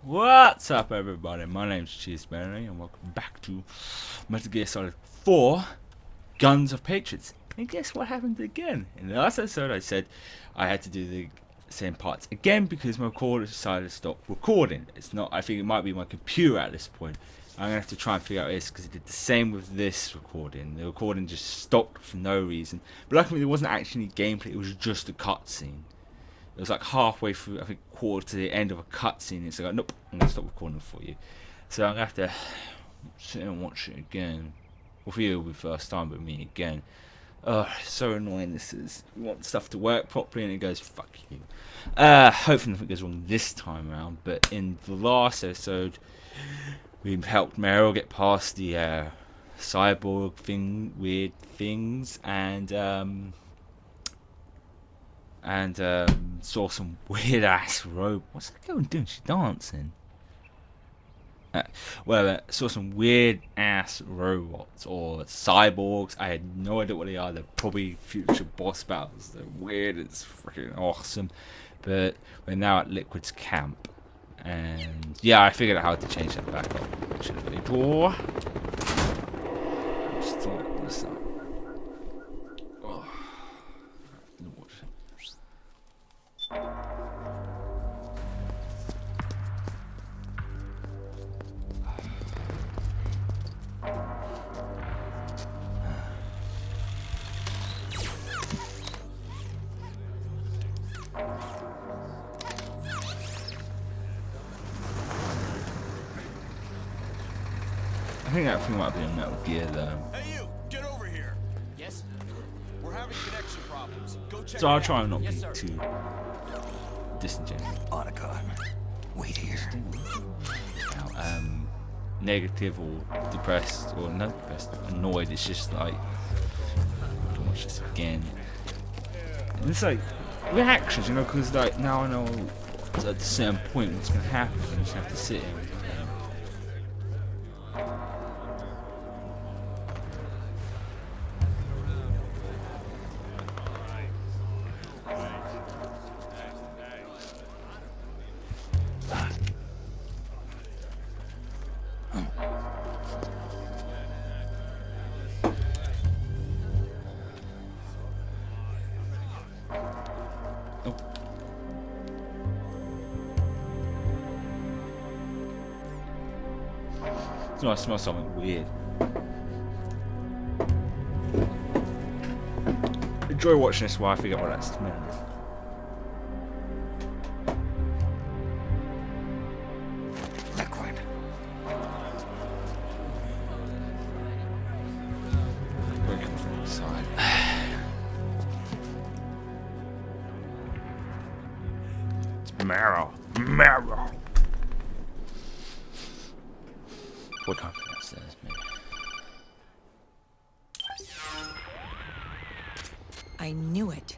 What's up, everybody? My name's Cheesebellamy, and welcome back to Metal Gear Solid 4 Guns of Patriots. And guess what happened again? In the last episode, I said I had to do the same parts again because my recorder decided to stop recording. It's not, I think it might be my computer at this point. I'm going to have to try and figure out this because it did the same with this recording. The recording just stopped for no reason. But luckily, there wasn't actually any gameplay, it was just a cutscene. It was like halfway through, I think, quarter to the end of a cutscene. It's like, nope, I'm going to stop recording for you. So I'm going to have to sit and watch it again. Well, for you, it'll be the first time, but me again. Oh, so annoying this is. We want stuff to work properly and it goes, fuck you. Hopefully nothing goes wrong this time around. But in the last episode, we helped Meryl get past the cyborg thing, weird things, and saw some weird ass robot. What's that girl doing? She's dancing. Saw some weird ass robots or cyborgs. I had no idea what they are. They're probably future boss battles. They're weird. It's freaking awesome. But we're now at Liquid's camp, and yeah, I figured out how to change that back up. Should have door. Start this up. Oh. I think that thing might be in Metal Gear though. Hey you, get over here. Yes. We're having connection problems. Go check. So I'll try and not be too disingenuous. Otacon, wait here. Now, negative or depressed or not depressed, annoyed. It's just like I can watch this again. And it's like reactions, you know, because like now I know at a certain point what's gonna happen. I just have to sit here. I smell something weird. Enjoy watching this while I figure out what that smell is. Liquid. Working from the side. It's marrow. Marrow. What kind of upstairs, maybe? I knew it.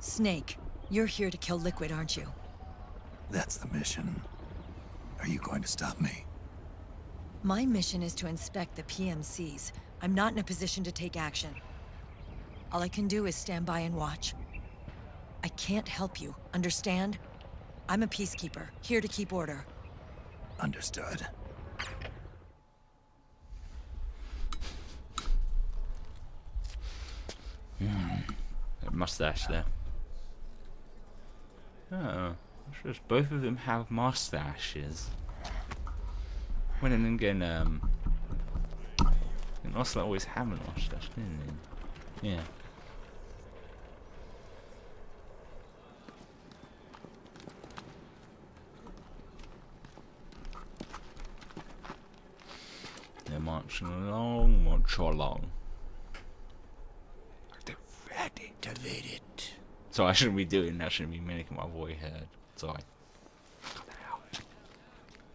Snake, you're here to kill Liquid, aren't you? That's the mission. Are you going to stop me? My mission is to inspect the PMCs. I'm not in a position to take action. All I can do is stand by and watch. I can't help you, understand? I'm a peacekeeper, here to keep order. Understood. That mustache there. Oh, both of them have mustaches. Well, and then again, and Osler always have a mustache, didn't he? Yeah. They're marching along, march along. Activate it. So I shouldn't be doing that. I shouldn't be making my voice heard. Sorry. Cut that out.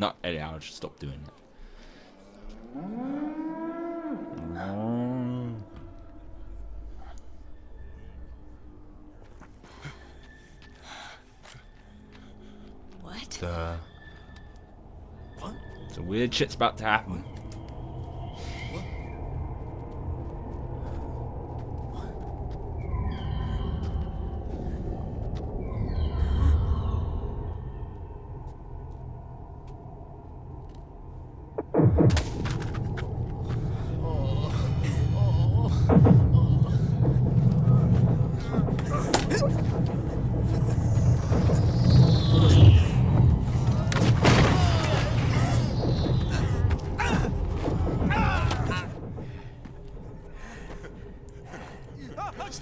Not edit out. Just stop doing it. What? What? Some weird shit's about to happen.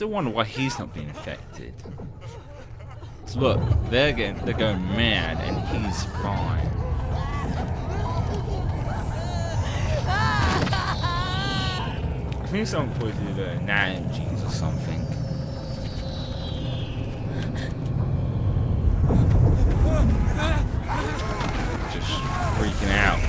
still wonder why he's not being affected. So look, they're going mad, and he's fine. I think someone put the nano genes or something. Just freaking out.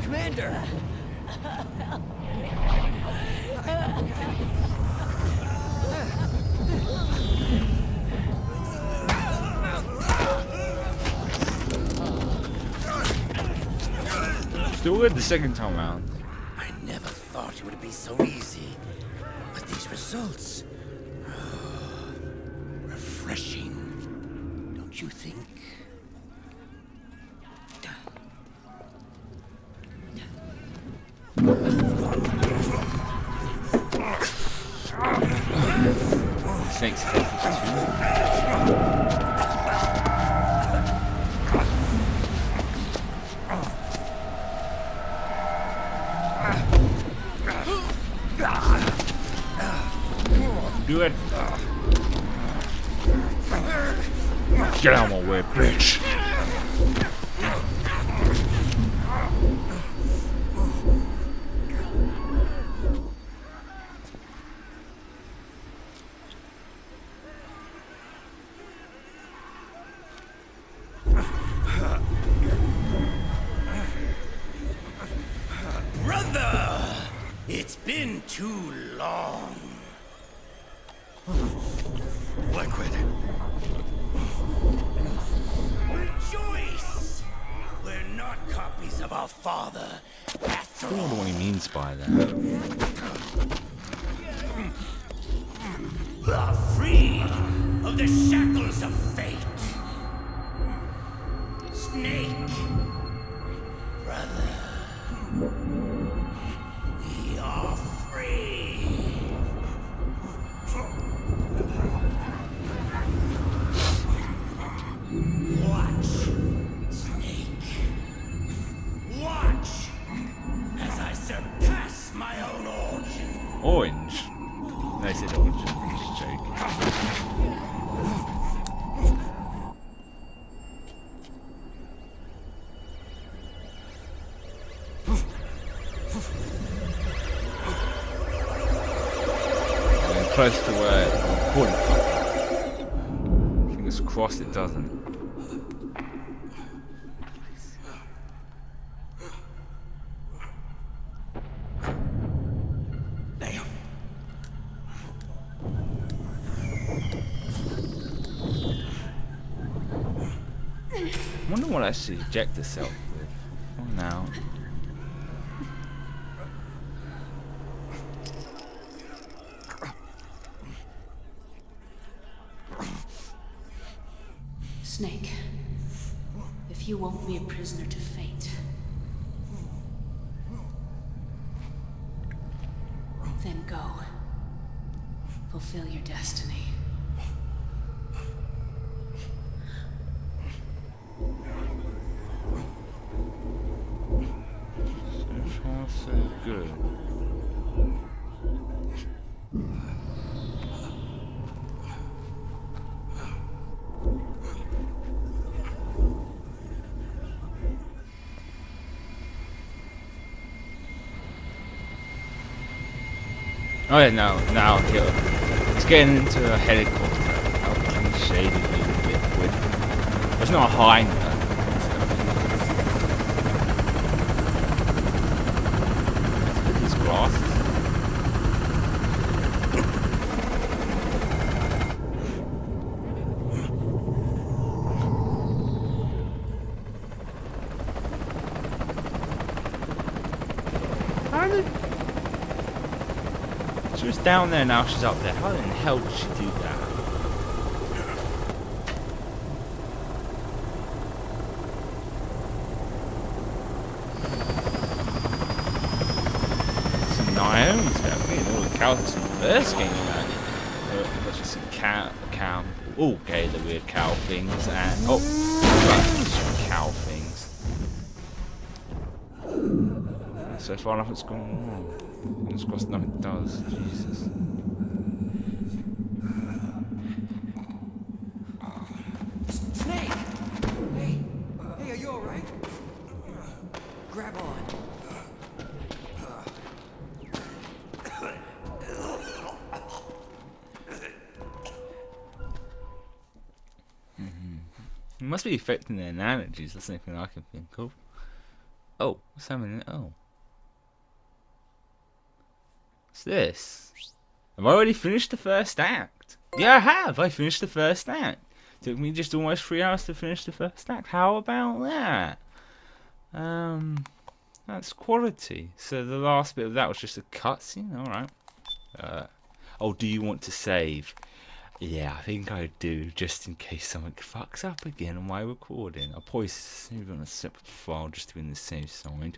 Commander! Still good the second time around. I never thought it would be so easy. But these results... refreshing. Don't you think? Snake's effective too. Good. Get out of my way, bitch. Brother! It's been too long. Liquid. Rejoice! We're not copies of our father, after I don't know all. what he means by that. We are free of the shackles of fate. Snake, brother, we are free. Watch, Snake. Watch as I surpass my own origin. Orange? No, I said orange. Just joking. Getting close to where I'm calling. Fingers crossed it doesn't. Damn. I wonder what I should eject herself with. Oh, now. Snake, if you won't be a prisoner to fate, then go. Fulfill your destiny. So far, so good. Oh yeah, now here. It's getting into a helicopter. How cliche did we liquid? There's not a high note. Look at these glasses. How did she was down there, now she's up there. How in the hell did she do that? Some Naomi's family and all the characters from the first game about it. Let's just see cow. Oh, okay, the weird cow things and right, cow things. So far, nothing's going on. Fingers crossed, nothing does. Jesus. Snake! Hey, are you alright? Grab on. It must be affecting their allergies. That's anything I can think of. Oh, what's happening? Oh. What's this? Have I already finished the first act? Yeah, I have. I finished the first act. Took me just almost 3 hours to finish the first act. How about that? That's quality. So the last bit of that was just a cutscene. All right. Oh, do you want to save? Yeah, I think I do, just in case something fucks up again on my recording. I'll probably save it on a separate file just to be on the safe side.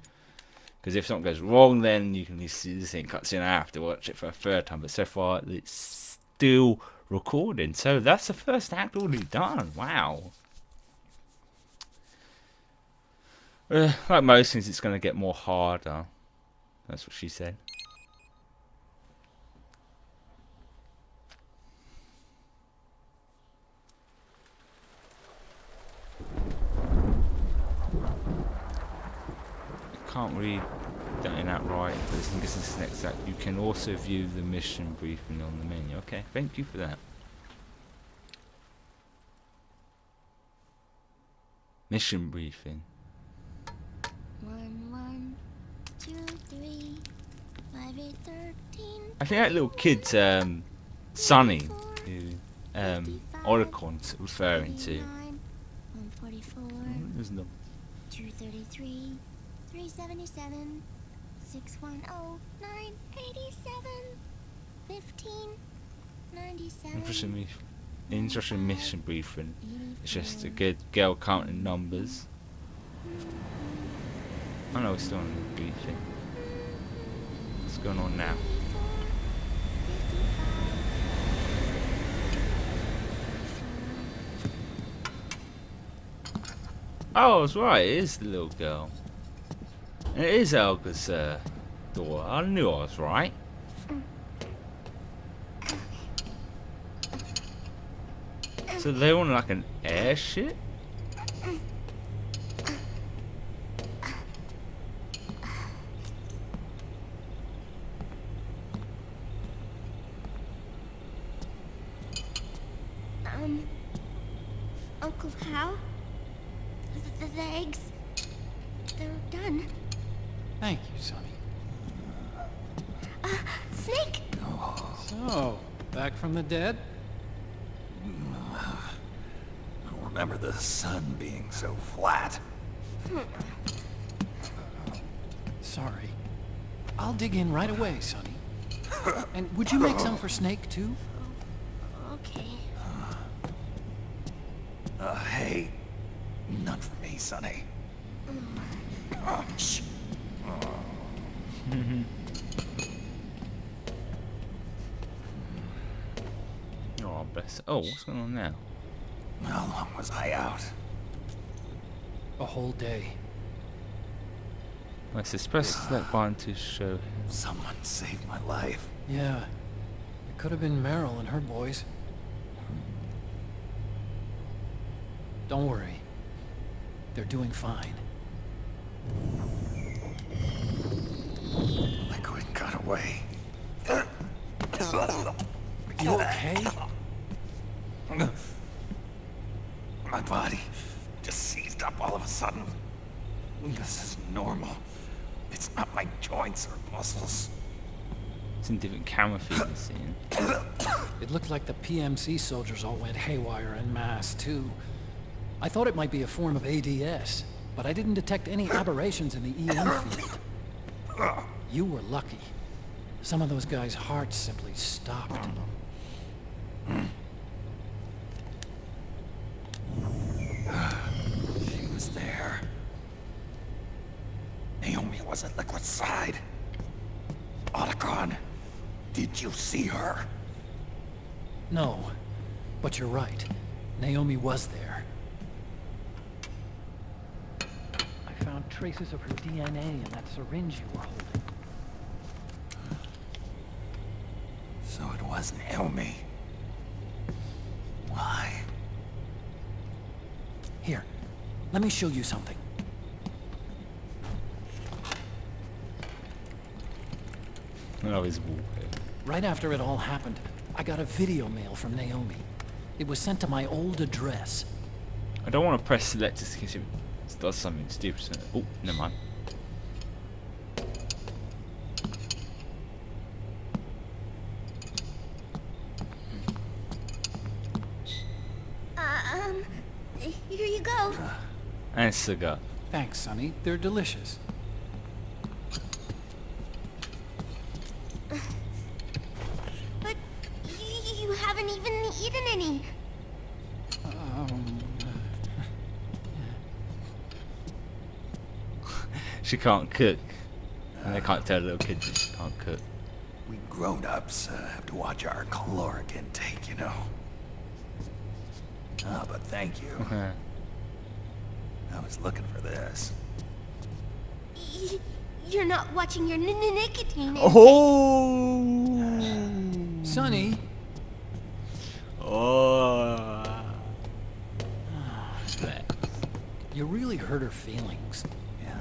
Because if something goes wrong, then you can see the same cutscene. I have to watch it for a third time. But so far, it's still recording. So that's the first act already done. Wow. Like most things, it's going to get more harder. That's what she said. Can't read that in that right, but I think it's the next act. You can also view the mission briefing on the menu. Okay, thank you for that. Mission briefing. 1, 1, 2, 3, 5, 8, 13. I think that little kid's Sonny, who Oricon's referring to. 144, There's no. 233, 377, 610, 987, 15, 97. Interesting mission briefing. It's just a good girl counting numbers. I know we're still on the briefing. What's going on now? Oh, I was right. It is the little girl. And it is Elga's daughter. I knew I was right. So they want like an airship? Uncle Hal? The eggs? They're done. Thank you, Sonny. Snake! So, back from the dead? I don't remember the sun being so flat. Sorry. I'll dig in right away, Sonny. And would you make some for Snake, too? Okay. Hey, none for me, Sonny. Shh. Oh, bless. Oh, what's going on now? How long was I out? A whole day. I said press that button to show. Someone saved my life. Yeah. It could have been Meryl and her boys. Don't worry. They're doing fine. Liquid got away. You okay? My body just seized up all of a sudden. This is normal. It's not my joints or muscles. It's in different camera feed this scene. It looked like the PMC soldiers all went haywire en masse, too. I thought it might be a form of ADS, but I didn't detect any aberrations in the EM field. You were lucky. Some of those guys' hearts simply stopped. She was there. Naomi was at Liquid's side. Otacon, did you see her? No, but you're right. Naomi was there. I found traces of her DNA in that syringe you were holding. So it was Naomi. Why? Here, let me show you something. Oh, his wallpaper. Right after it all happened, I got a video mail from Naomi. It was sent to my old address. I don't want to press select just in case it does something stupid. Oh, never mind. Here you go. And a cigar. Thanks, Sonny. They're delicious. But you haven't even eaten any. She can't cook. And they can't tell little kids that she can't cook. We grown-ups have to watch our caloric intake, you know. Ah, but thank you. I was looking for this. You're not watching your nicotine. Oh! Sonny! Oh! You really hurt her feelings. Yeah.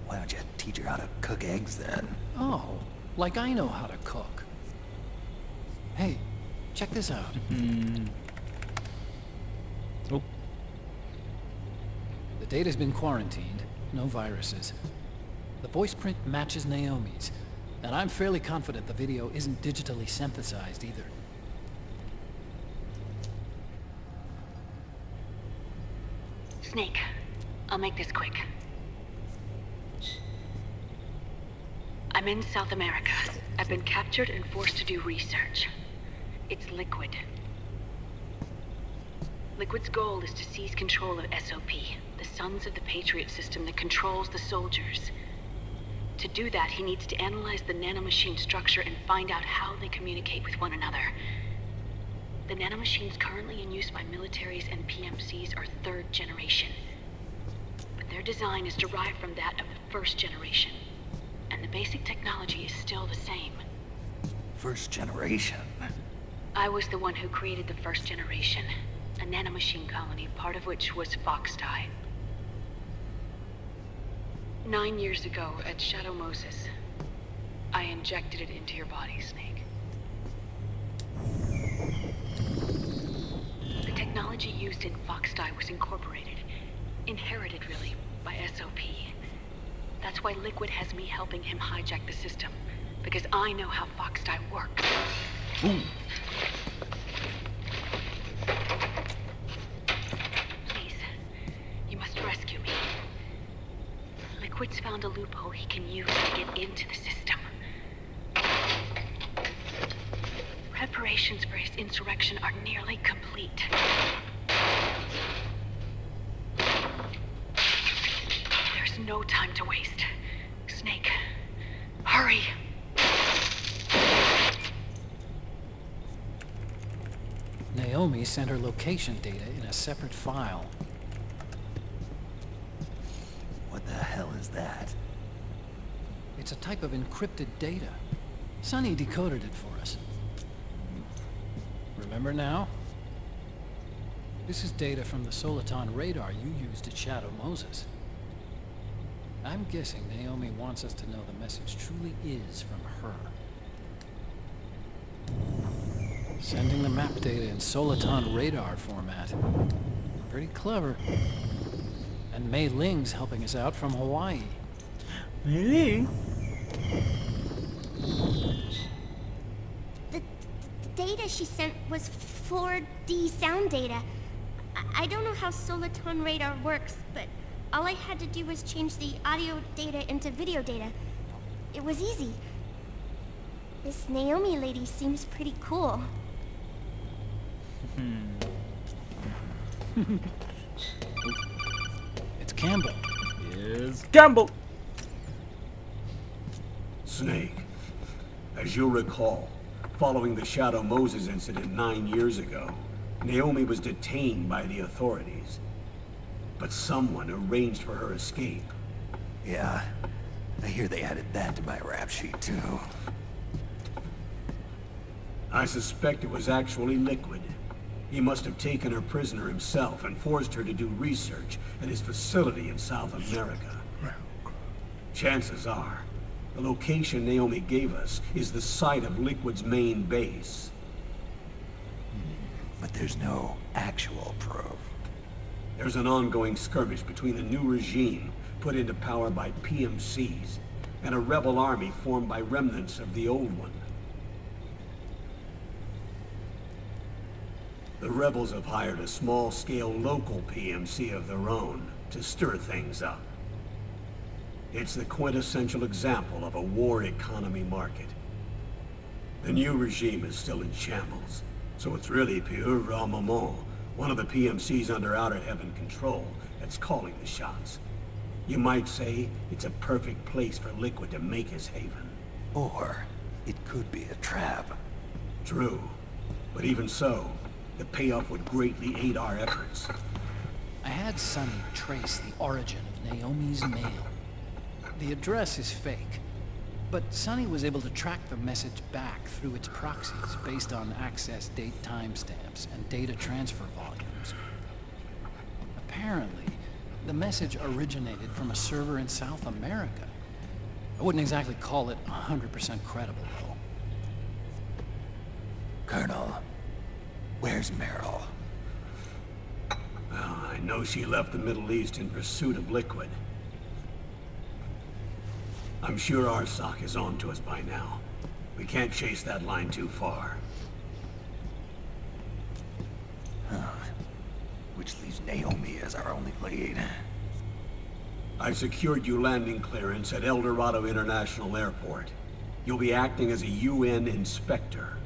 Why don't you teach her how to cook eggs then? Oh, like I know how to cook. Hey, check this out. Oh. The data's been quarantined, no viruses. The voice print matches Naomi's, and I'm fairly confident the video isn't digitally synthesized either. Snake, I'll make this quick. I'm in South America. I've been captured and forced to do research. It's Liquid. Liquid's goal is to seize control of SOP, the Sons of the Patriot system that controls the soldiers. To do that, he needs to analyze the nanomachine structure and find out how they communicate with one another. The nanomachines currently in use by militaries and PMCs are third generation. But their design is derived from that of the first generation. And the basic technology is still the same. First generation. I was the one who created the first generation, a nanomachine colony, part of which was Foxdie. 9 years ago at Shadow Moses, I injected it into your body, Snake. The technology used in Foxdie was incorporated, inherited really, by SOP. That's why Liquid has me helping him hijack the system, because I know how Foxdie works. Ooh. Please, you must rescue me. Liquid's found a loophole he can use to get into the system. Preparations for his insurrection are nearly complete. There's no time to waste. Snake, hurry! Naomi sent her location data in a separate file. What the hell is that? It's a type of encrypted data. Sonny decoded it for us. Remember now? This is data from the Soliton radar you used at Shadow Moses. I'm guessing Naomi wants us to know the message truly is from her. Sending the map data in Soliton radar format. Pretty clever. And Mei Ling's helping us out from Hawaii. Really? The data she sent was 4D sound data. I don't know how Soliton radar works, but all I had to do was change the audio data into video data. It was easy. This Naomi lady seems pretty cool. It's Campbell. Yes. Gamble! Snake, as you'll recall, Following the Shadow Moses incident 9 years ago, Naomi was detained by the authorities. But someone arranged for her escape. Yeah, I hear they added that to my rap sheet, too. I suspect it was actually Liquid. He must have taken her prisoner himself and forced her to do research at his facility in South America. Chances are, the location Naomi gave us is the site of Liquid's main base. But there's no actual proof. There's an ongoing skirmish between a new regime put into power by PMCs and a rebel army formed by remnants of the old one. The rebels have hired a small-scale local PMC of their own to stir things up. It's the quintessential example of a war economy market. The new regime is still in shambles, so it's really Pure Ramamon, one of the PMCs under Outer Heaven control, that's calling the shots. You might say it's a perfect place for Liquid to make his haven. Or it could be a trap. True, but even so, the payoff would greatly aid our efforts. I had Sonny trace the origin of Naomi's mail. The address is fake, but Sonny was able to track the message back through its proxies based on access date timestamps and data transfer volumes. Apparently, the message originated from a server in South America. I wouldn't exactly call it 100% credible, though. Colonel, where's Meryl? Well, I know she left the Middle East in pursuit of Liquid. I'm sure Arsak is on to us by now. We can't chase that line too far. Which leaves Naomi as our only lead. I've secured you landing clearance at El Dorado International Airport. You'll be acting as a UN inspector.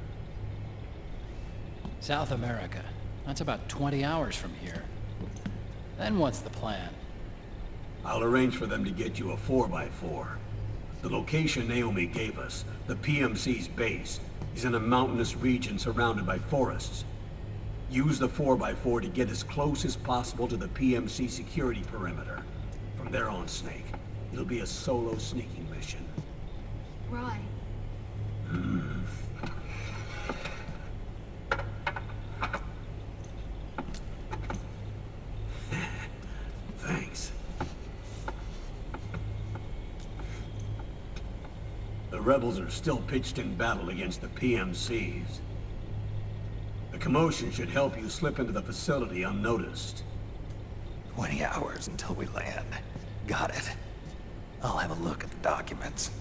South America. That's about 20 hours from here. Then what's the plan? I'll arrange for them to get you a 4x4. The location Naomi gave us, the PMC's base, is in a mountainous region surrounded by forests. Use the 4x4 to get as close as possible to the PMC security perimeter. From there on, Snake, it'll be a solo sneaking mission. Right. Thanks. The rebels are still pitched in battle against the PMCs. The commotion should help you slip into the facility unnoticed. 20 hours until we land. Got it. I'll have a look at the documents.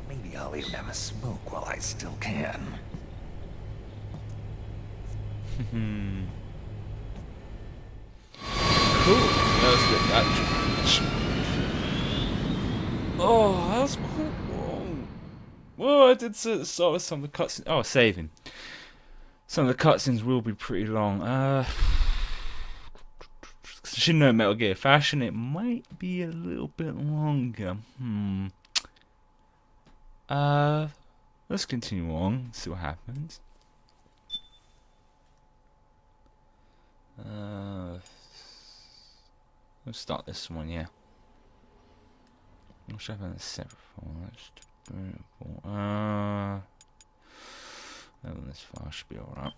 Maybe I'll even have a smoke while I still can. Cool. Let's get that. Oh, that was cool. Well, I did saw some of the cutscenes. Oh, saving. Some of the cutscenes will be pretty long. Should know Metal Gear fashion, it might be a little bit longer. Let's continue on, see what happens. Let's start this one, yeah. I'm sure I've a separate phone. This file should be alright.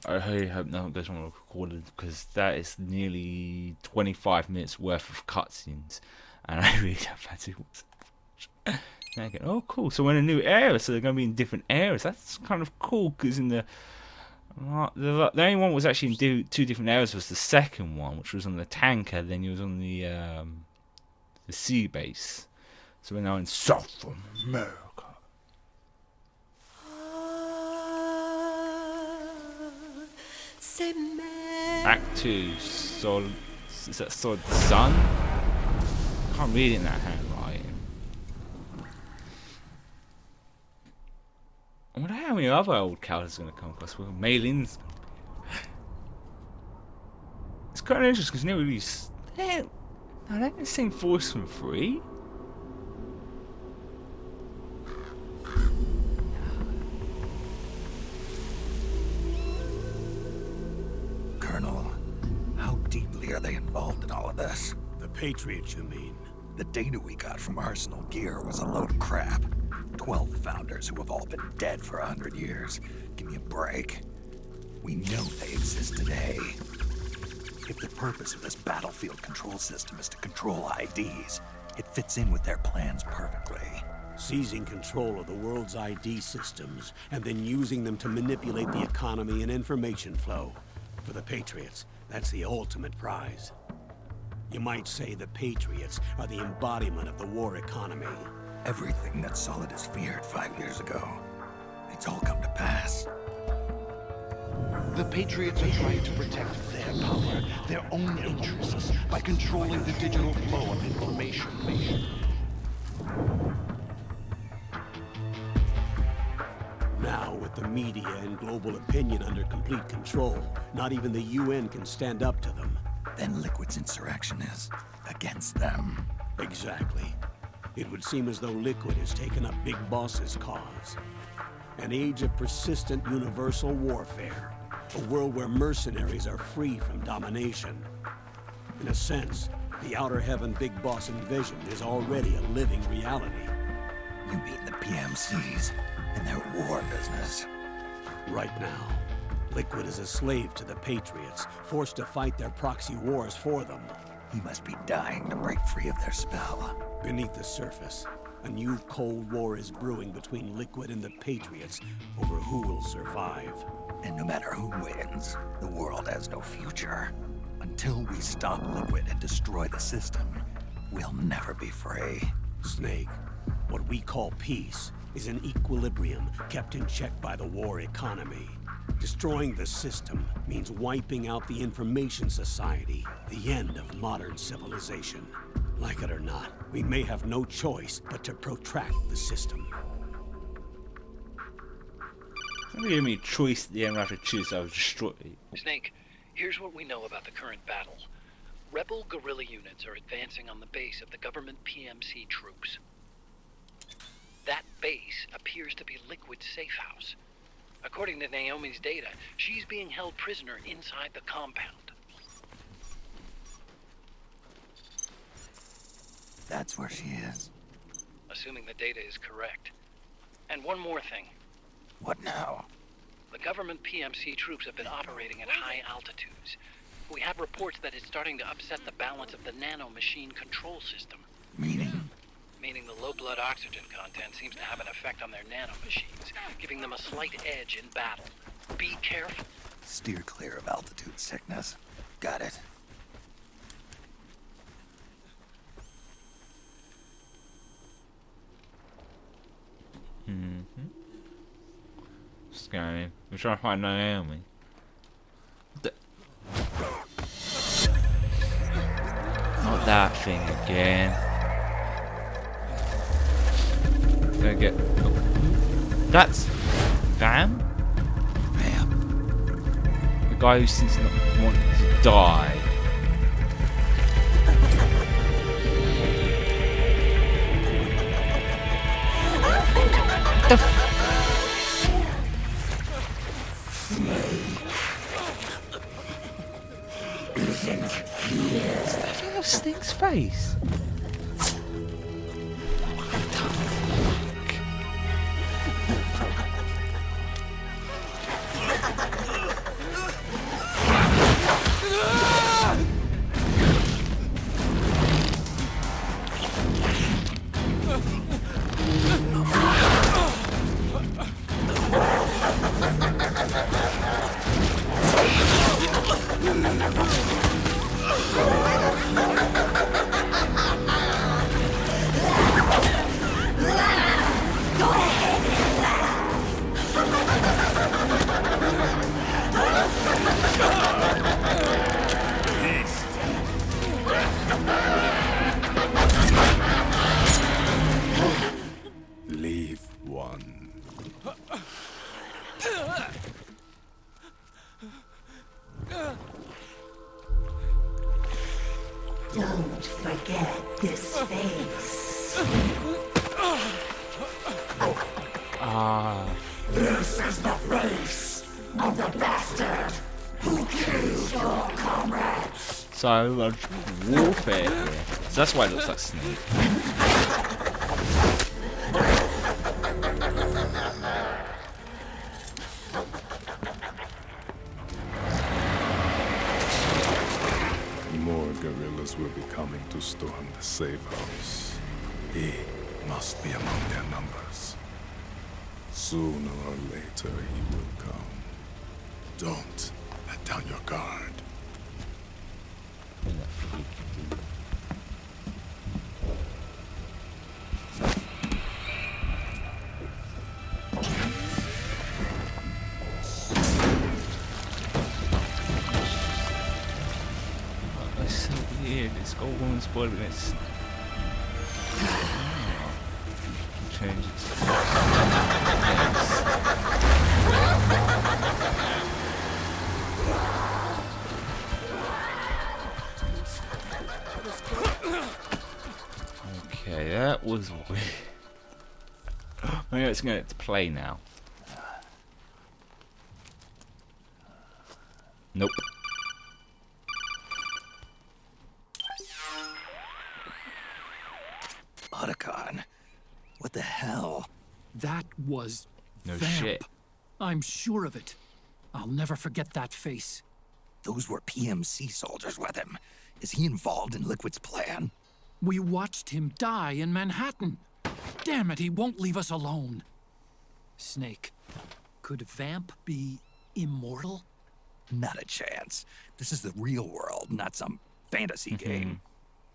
I really hope nothing goes wrong with recorded, because that is nearly 25 minutes worth of cutscenes, and I really don't fancy what's. Oh, cool! So we're in a new area, so they're going to be in different areas. That's kind of cool, because in the only one was actually in two different areas. Was the second one, which was on the tanker. Then he was on the sea base. So we're now in South America. Act 2, is that Sword Sun? Can't read it in that handwriting. I wonder how many other old characters are going to come across. Well, Maylin's. It's kind of interesting because never really. I don't think Force from 3. Patriots, you mean? The data we got from Arsenal Gear was a load of crap. 12 founders who have all been dead for 100 years. Give me a break. We know they exist today. If the purpose of this battlefield control system is to control IDs, it fits in with their plans perfectly. Seizing control of the world's ID systems and then using them to manipulate the economy and information flow. For the Patriots, that's the ultimate prize. You might say the Patriots are the embodiment of the war economy. Everything that Solidus feared 5 years ago, it's all come to pass. The Patriots are trying to protect their power, their own interests, by controlling the digital flow of information. Now, with the media and global opinion under complete control, not even the UN can stand up to them. Then Liquid's insurrection is against them. Exactly. It would seem as though Liquid has taken up Big Boss's cause. An age of persistent universal warfare. A world where mercenaries are free from domination. In a sense, the Outer Heaven Big Boss envisioned is already a living reality. You mean the PMCs and their war business? Right now, Liquid is a slave to the Patriots, forced to fight their proxy wars for them. He must be dying to break free of their spell. Beneath the surface, a new Cold War is brewing between Liquid and the Patriots over who will survive. And no matter who wins, the world has no future. Until we stop Liquid and destroy the system, we'll never be free. Snake, what we call peace is an equilibrium kept in check by the war economy. Destroying the system means wiping out the information society, the end of modern civilization. Like it or not, we may have no choice but to protract the system. Don't give me a choice at the end. I have to choose. I was destroyed. Snake, here's what we know about the current battle. Rebel guerrilla units are advancing on the base of the government PMC troops. That base appears to be Liquid's safe house. According to Naomi's data, she's being held prisoner inside the compound. That's where she is. Assuming the data is correct. And one more thing. What now? The government PMC troops have been operating at high altitudes. We have reports that it's starting to upset the balance of the nano-machine control system. Meaning? Meaning the low blood oxygen content seems to have an effect on their nano-machines, giving them a slight edge in battle. Be careful. Steer clear of altitude sickness. Got it. Scanning. We're trying to find Naomi. Not that thing again. Gonna get. Oh. That's Vam? The guy who seems not wanting to die. Is that thing of Snake's face? Leave one. Don't forget this face. This is the face of the bastard who killed your comrades. psychological warfare here. So that's why it looks like Snake. More guerrillas will be coming to storm the safe house. He must be among their numbers. Sooner or later, he will come. Don't let down your guard. That's so weird. This old woman's spoiling this. Change Okay, that was weird. Maybe it's going to play now. Nope. Otacon, what the hell? That was No Vamp. shit. I'm sure of it. I'll never forget that face. Those were PMC soldiers with him. Is he involved in Liquid's plan? We watched him die in Manhattan. Damn it, he won't leave us alone. Snake, could Vamp be immortal? Not a chance. This is the real world, not some fantasy game.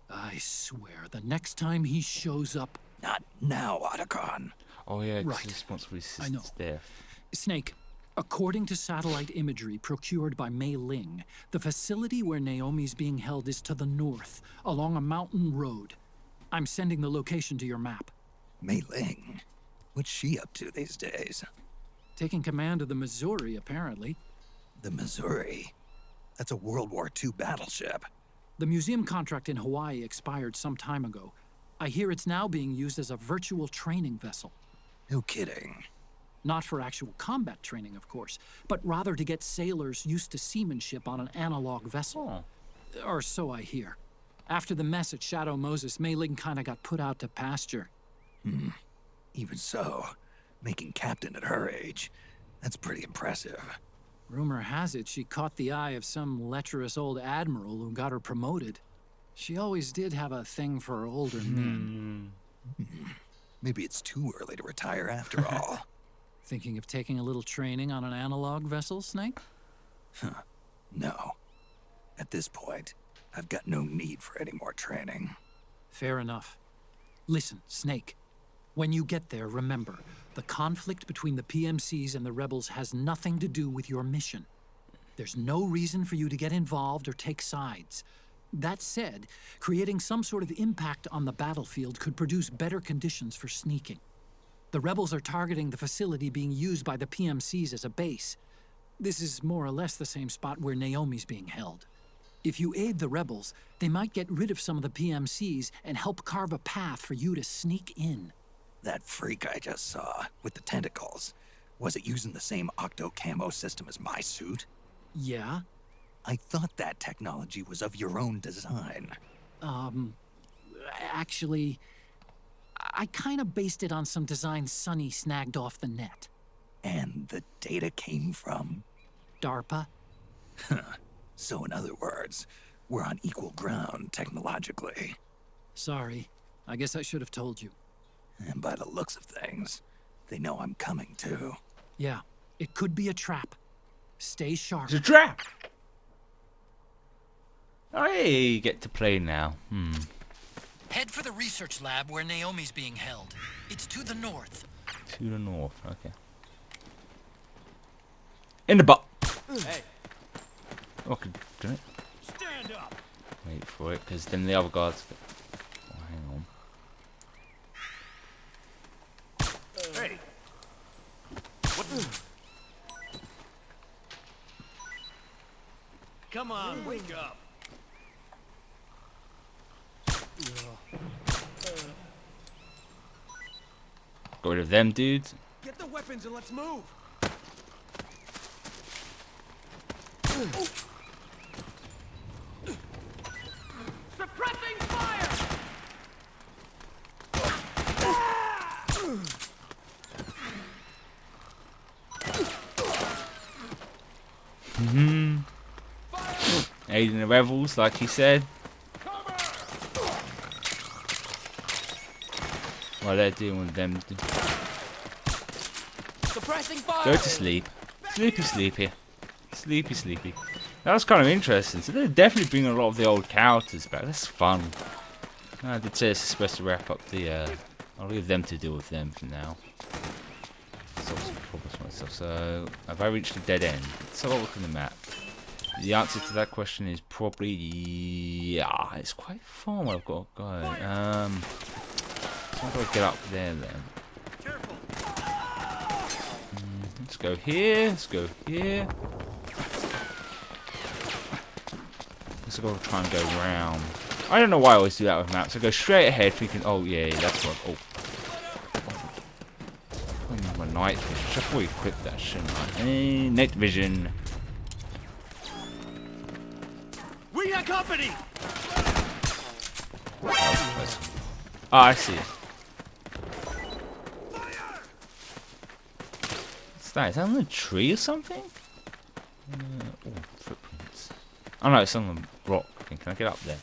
I swear, the next time he shows up... Not now, Otacon. Oh yeah, it's Right. responsible for I know. his death. Snake, according to satellite imagery procured by Mei Ling, the facility where Naomi's being held is to the north, along a mountain road. I'm sending the location to your map. Mei Ling? What's she up to these days? Taking command of the Missouri, apparently. The Missouri? That's a World War II battleship. The museum contract in Hawaii expired some time ago. I hear it's now being used as a virtual training vessel. No kidding. Not for actual combat training, of course, but rather to get sailors used to seamanship on an analog vessel. Or so I hear. After the mess at Shadow Moses, Mei Ling kinda got put out to pasture. Even so, making captain at her age, that's pretty impressive. Rumor has it she caught the eye of some lecherous old admiral who got her promoted. She always did have a thing for older men. Maybe it's too early to retire after all. Thinking of taking a little training on an analog vessel, Snake? No. At this point, I've got no need for any more training. Fair enough. Listen, Snake. When you get there, remember, the conflict between the PMCs and the rebels has nothing to do with your mission. There's no reason for you to get involved or take sides. That said, creating some sort of impact on the battlefield could produce better conditions for sneaking. The rebels are targeting the facility being used by the PMCs as a base. This is more or less the same spot where Naomi's being held. If you aid the rebels, they might get rid of some of the PMCs and help carve a path for you to sneak in. That freak I just saw, with the tentacles, was it using the same octo-camo system as my suit? Yeah? I thought that technology was of your own design. Actually, I kind of based it on some designs Sonny snagged off the net. And the data came from? DARPA? So in other words, we're on equal ground technologically. Sorry, I guess I should have told you. And by the looks of things, they know I'm coming too. Yeah, it could be a trap. Stay sharp. It's a trap! I get to play now. Head for the research lab where Naomi's being held. It's to the north. To the north, okay. In the butt! Hey, Okay, do it. stand up. Wait for it, because then the other guards... Oh, hang on. Hey. What? Come on, wake up. Got rid of them dudes. Get the weapons and let's move. aiding the rebels, like he said. While they're dealing with them. Suppressing fire. Go to sleep. Sleepy, sleepy. Sleepy, sleepy. That was kind of interesting. So they're definitely bringing a lot of the old characters back. That's fun. I did say this is supposed to wrap up the... I'll leave them to deal with them for now. Solve some problems for myself. So, have I reached a dead end? Let's have a look at the map. The answer to that question is probably... Yeah, it's quite far where I've got to go. So I've got to get up there then. Let's go here. Let's go here. Let's go try and go round. I don't know why I always do that with maps. I go straight ahead thinking, oh yeah, that's what. Oh. I need my night vision. I should probably equip that, shouldn't I? Night vision. We got company. Oh, I see it. What's that? Is that on a tree or something? Oh, footprints. Oh no, it's on the rock. Can I get up there?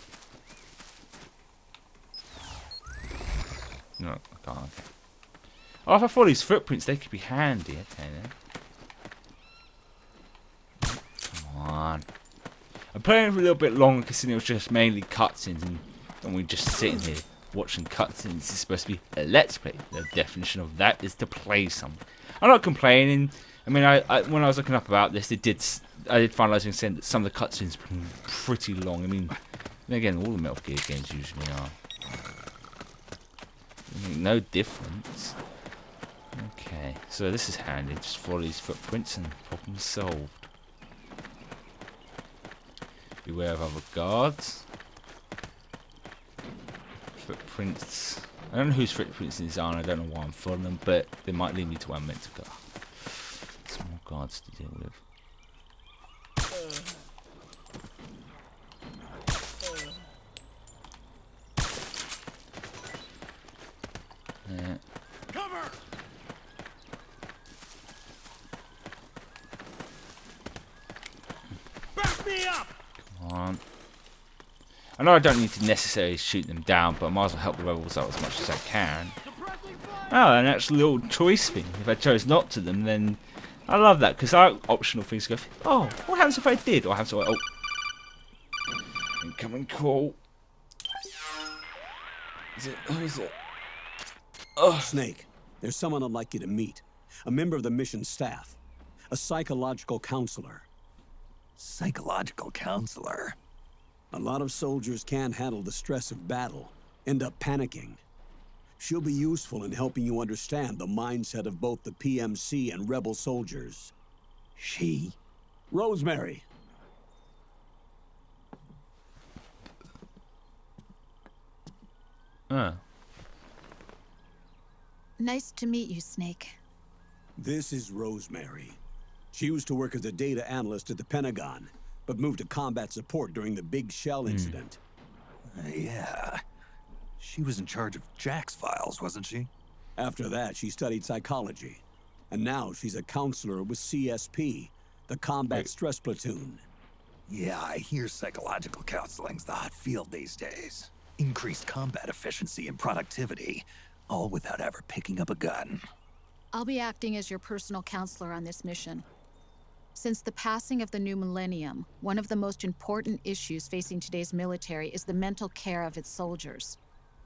No, I can't. Okay. Oh, if I follow these footprints, they could be handy. Okay, then. Come on. I'm playing for a little bit longer because it was just mainly cutscenes and we're just sitting here watching cutscenes. This is supposed to be a let's play. The definition of that is to play something. I'm not complaining. I mean, I when I was looking up about this, I did find out saying that some of the cutscenes were pretty long. I mean, again, all the Metal Gear games usually are. I mean, no difference. Okay, so this is handy. Just follow these footprints and problem solved. Beware of other guards. Footprints. I don't know whose footprints these are, and I don't know why I'm following them, but they might lead me to where I'm meant to go. Some more guards to deal with. Yeah. Cover. Back me up. Come on. I know I don't need to necessarily shoot them down, but I might as well help the rebels out as much as I can. Oh, an actual little choice thing. If I chose not to them, then I love that, because our optional things go, oh, what happens if I did? Or what happens if I, oh. Incoming call. Who is it? Oh. Snake, there's someone I'd like you to meet. A member of the mission staff. A psychological counselor. Psychological counselor? A lot of soldiers can't handle the stress of battle, end up panicking. She'll be useful in helping you understand the mindset of both the PMC and rebel soldiers. She? Rosemary. Nice to meet you, Snake. This is Rosemary. She used to work as a data analyst at the Pentagon, but moved to combat support during the Big Shell incident. Yeah. She was in charge of Jack's files, wasn't she? After that, she studied psychology. And now she's a counselor with CSP, the Combat Stress Platoon. Yeah, I hear psychological counseling's the hot field these days. Increased combat efficiency and productivity, all without ever picking up a gun. I'll be acting as your personal counselor on this mission. Since the passing of the new millennium, one of the most important issues facing today's military is the mental care of its soldiers.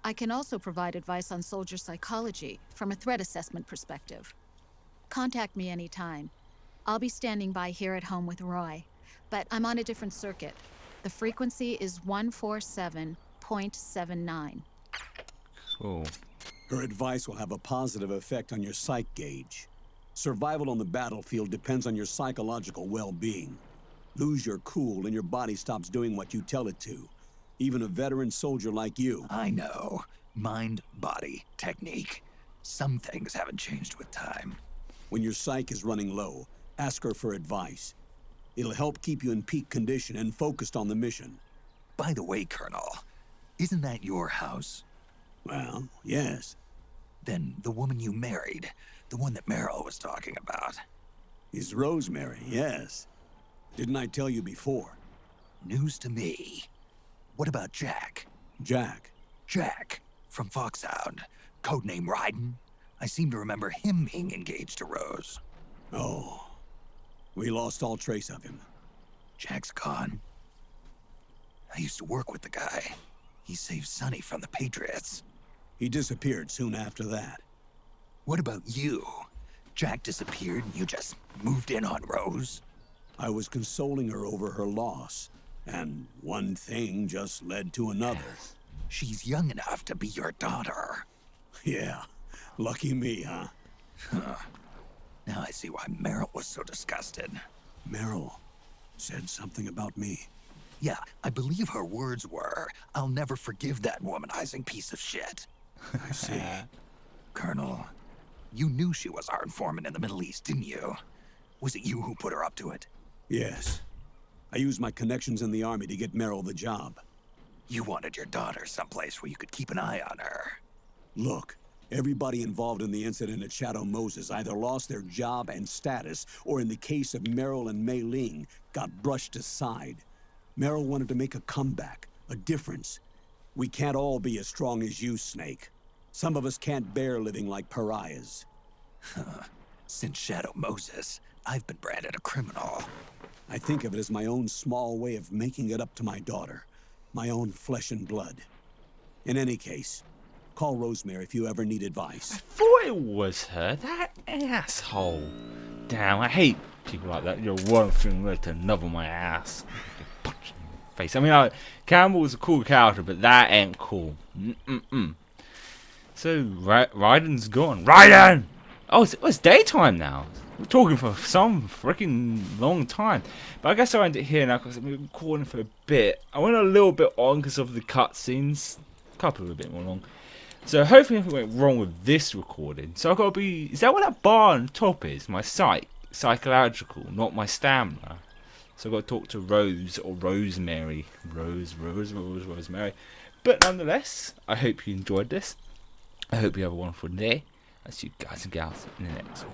I can also provide advice on soldier psychology from a threat assessment perspective. Contact me anytime. I'll be standing by here at home with Roy, but I'm on a different circuit. The frequency is 147.79. Cool. Her advice will have a positive effect on your psych gauge. Survival on the battlefield depends on your psychological well-being. Lose your cool and your body stops doing what you tell it to. Even a veteran soldier like you. I know. Mind, body, technique. Some things haven't changed with time. When your psyche is running low, ask her for advice. It'll help keep you in peak condition and focused on the mission. By the way, Colonel, isn't that your house? Well, yes. Then the woman you married, the one that Meryl was talking about. Is Rosemary, yes. Didn't I tell you before? News to me. What about Jack? Jack. Jack, from Foxhound. Codename Ryden. I seem to remember him being engaged to Rose. Oh. We lost all trace of him. Jack's gone. I used to work with the guy. He saved Sonny from the Patriots. He disappeared soon after that. What about you? Jack disappeared and you just moved in on Rose? I was consoling her over her loss, and one thing just led to another. She's young enough to be your daughter. Yeah, lucky me, huh? Now I see why Meryl was so disgusted. Meryl said something about me. Yeah, I believe her words were, "I'll never forgive that womanizing piece of shit." I see. Colonel, you knew she was our informant in the Middle East, didn't you? Was it you who put her up to it? Yes. I used my connections in the army to get Meryl the job. You wanted your daughter someplace where you could keep an eye on her. Look, everybody involved in the incident at Shadow Moses either lost their job and status, or in the case of Meryl and Mei Ling, got brushed aside. Meryl wanted to make a comeback, a difference. We can't all be as strong as you, Snake. Some of us can't bear living like pariahs. Since Shadow Moses, I've been branded a criminal. I think of it as my own small way of making it up to my daughter. My own flesh and blood. In any case, call Rosemary if you ever need advice. I thought it was her. That asshole. Damn, I hate people like that. You're one thing led to another, my ass. Punch in the face. I mean, Campbell's a cool character, but that ain't cool. So, Ryden's gone. Ryden! Oh, it's daytime now. We're talking for some freaking long time. But I guess I'll end it here now because I've been recording for a bit. I went a little bit on because of the cutscenes. A couple of a bit more long. So hopefully nothing went wrong with this recording. So I've got to be... Is that what that bar on top is? My psychological, not my stamina. So I've got to talk to Rose or Rosemary. Rosemary. But nonetheless, I hope you enjoyed this. I hope you have a wonderful day. I'll see you guys and gals in the next one.